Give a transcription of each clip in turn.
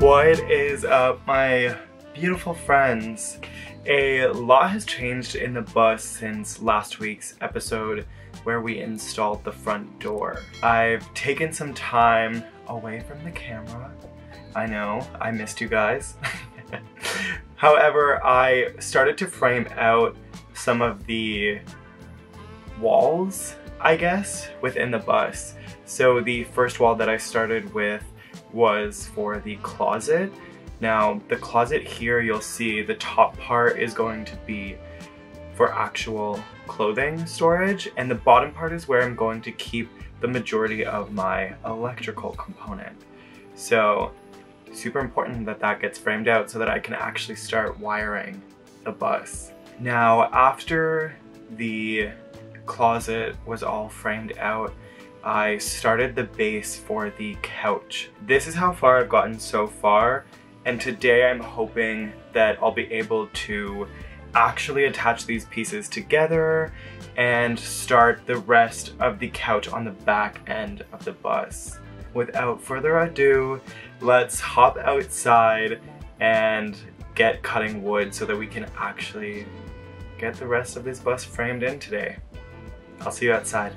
What is up, my beautiful friends? A lot has changed in the bus since last week's episode where we installed the front door. I've taken some time away from the camera. I know, I missed you guys. However, I started to frame out some of the walls, I guess, within the bus. So the first wall that I started with was for the closet. Now the closet here, you'll see the top part is going to be for actual clothing storage, and the bottom part is where I'm going to keep the majority of my electrical component. So super important that that gets framed out so that I can actually start wiring the bus. Now after the closet was all framed out, I started the base for the couch. This is how far I've gotten so far, and today I'm hoping that I'll be able to actually attach these pieces together and start the rest of the couch on the back end of the bus. Without further ado, let's hop outside and get cutting wood so that we can actually get the rest of this bus framed in today. I'll see you outside.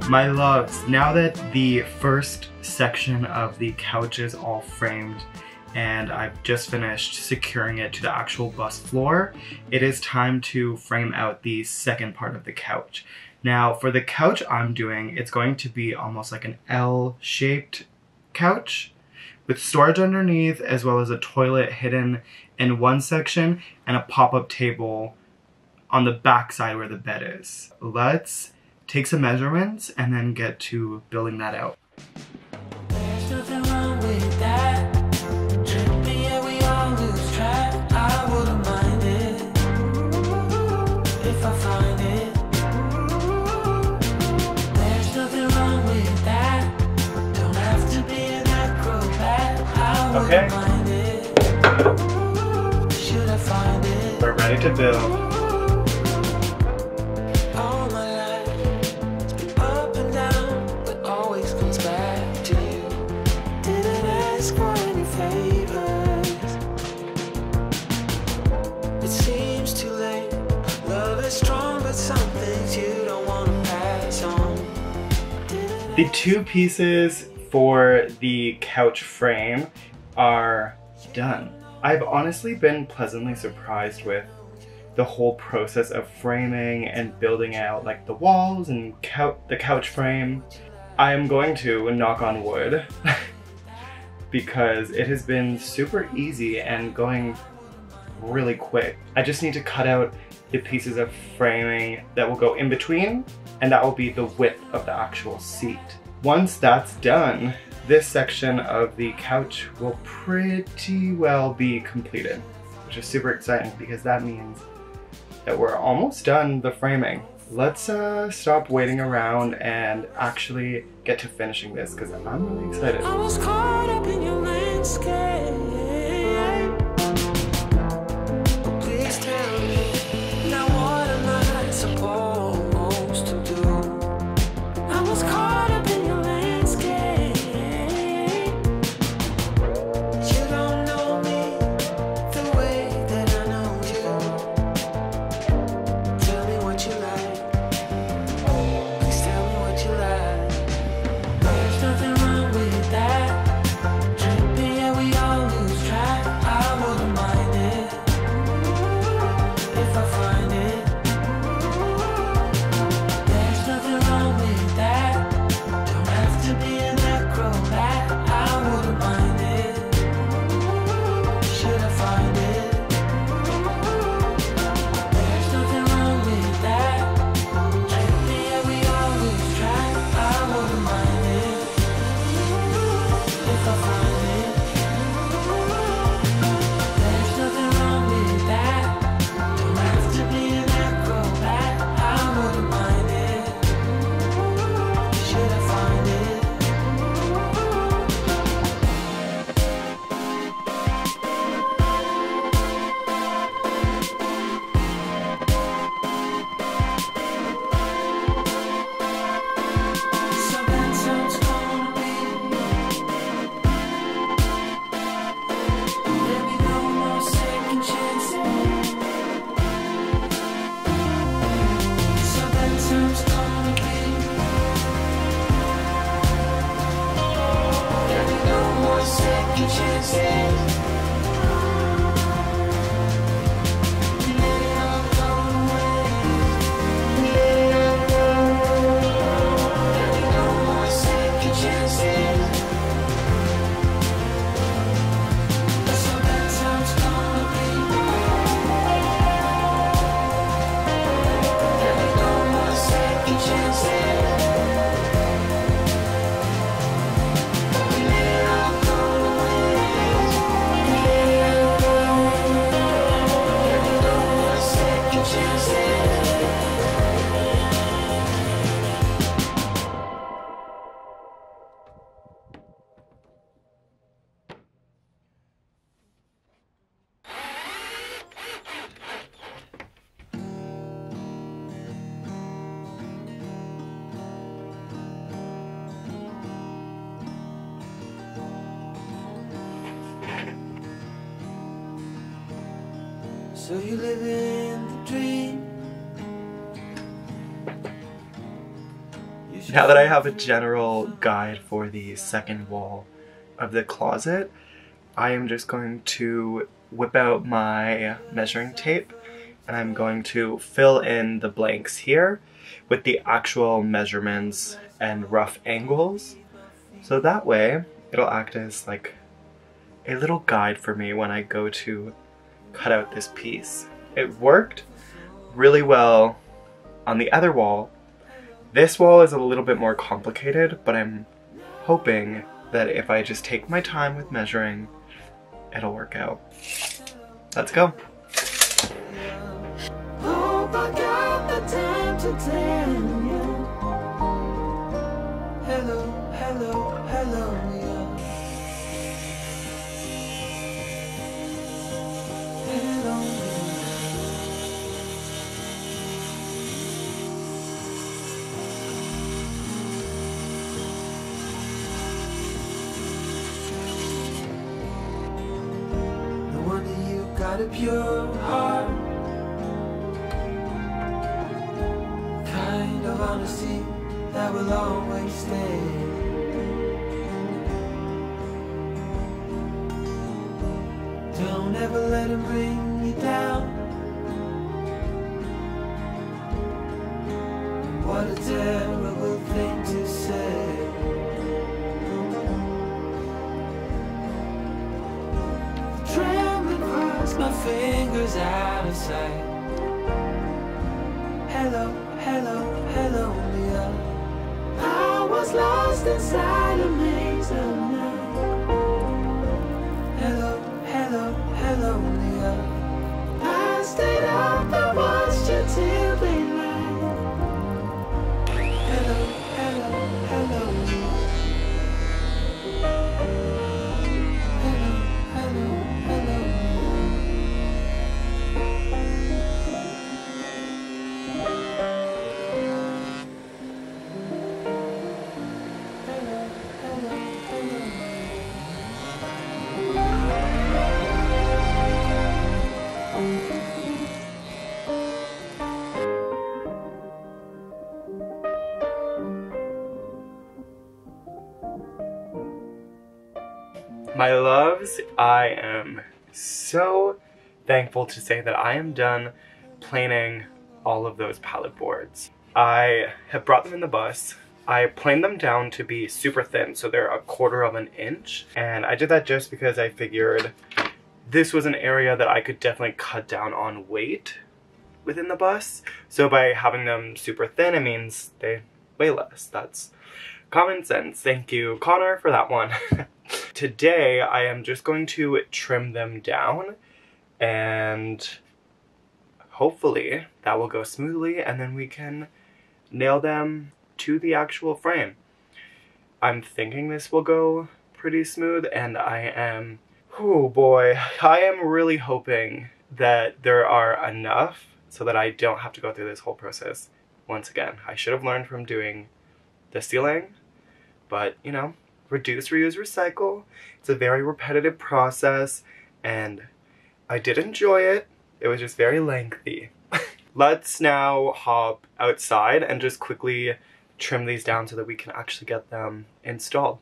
My loves, now that the first section of the couch is all framed and I've just finished securing it to the actual bus floor, it is time to frame out the second part of the couch. Now for the couch I'm doing, it's going to be almost like an L-shaped couch with storage underneath, as well as a toilet hidden in one section and a pop-up table on the back side where the bed is. Let's take some measurements and then get to building that out. There's nothing wrong with that. Tripping, yeah, we all lose track. I wouldn't mind it if I find it. There's nothing wrong with that. Don't have to be an acrobat. I wouldn't mind it. Should I find it? We're ready to build. The two pieces for the couch frame are done. I've honestly been pleasantly surprised with the whole process of framing and building out like the walls and the couch frame. I am going to knock on wood because it has been super easy and going really quick. I just need to cut out the pieces of framing that will go in between, and that will be the width of the actual seat. Once that's done, this section of the couch will pretty well be completed, which is super exciting because that means that we're almost done the framing. Let's stop waiting around and actually get to finishing this because I'm really excited. I was caught up in your landscape. Please tell me, now what am I supposed to do? I was caught up in your landscape. You don't know me the way that I know you. Tell me what you like. Please tell me what you like. There's nothing wrong with that. So you live in the dream. Now that I have a general guide for the second wall of the closet, I am just going to whip out my measuring tape and I'm going to fill in the blanks here with the actual measurements and rough angles. So that way it'll act as like a little guide for me when I go to cut out this piece. It worked really well on the other wall. This wall is a little bit more complicated, but I'm hoping that if I just take my time with measuring, it'll work out. Let's go. Hope I got the time to tell you. Hello, hello, hello, yeah. Hello, no wonder you got a pure heart. Kind of honesty that will always stay. Don't ever let him bring you down. What a terrible thing to say. Trembling across my fingers out of sight. Hello, hello, hello, yeah. I was lost inside a maze of night. Hello, hello, hello, yeah. I stayed up and watched you till daylight. Hello, hello, hello. Hello, hello, hello. My loves, I am so thankful to say that I am done planing all of those pallet boards. I have brought them in the bus. I planed them down to be super thin, so they're 1/4 of an inch. And I did that just because I figured this was an area that I could definitely cut down on weight within the bus. So by having them super thin, it means they weigh less. That's common sense. Thank you, Connor, for that one. Today, I am just going to trim them down and hopefully that will go smoothly and then we can nail them to the actual frame. I'm thinking this will go pretty smooth and I am, oh boy, I am really hoping that there are enough so that I don't have to go through this whole process once again. I should have learned from doing the ceiling, but you know, reduce, reuse, recycle. It's a very repetitive process and I did enjoy it. It was just very lengthy. Let's now hop outside and just quickly trim these down so that we can actually get them installed.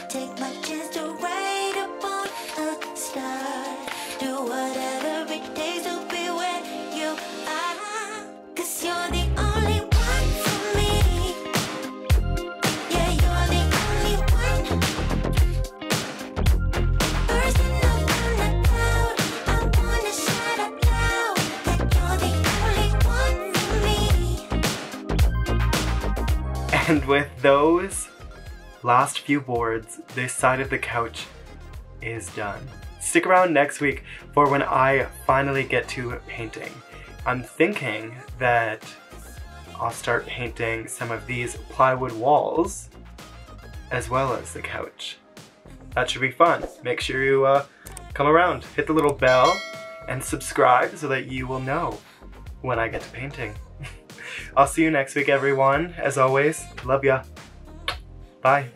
Take my chance to write upon a star. Do And with those last few boards, this side of the couch is done. Stick around next week for when I finally get to painting. I'm thinking that I'll start painting some of these plywood walls as well as the couch. That should be fun. Make sure you come around, hit the little bell, and subscribe so that you will know when I get to painting. I'll see you next week, everyone. As always, love ya. Bye.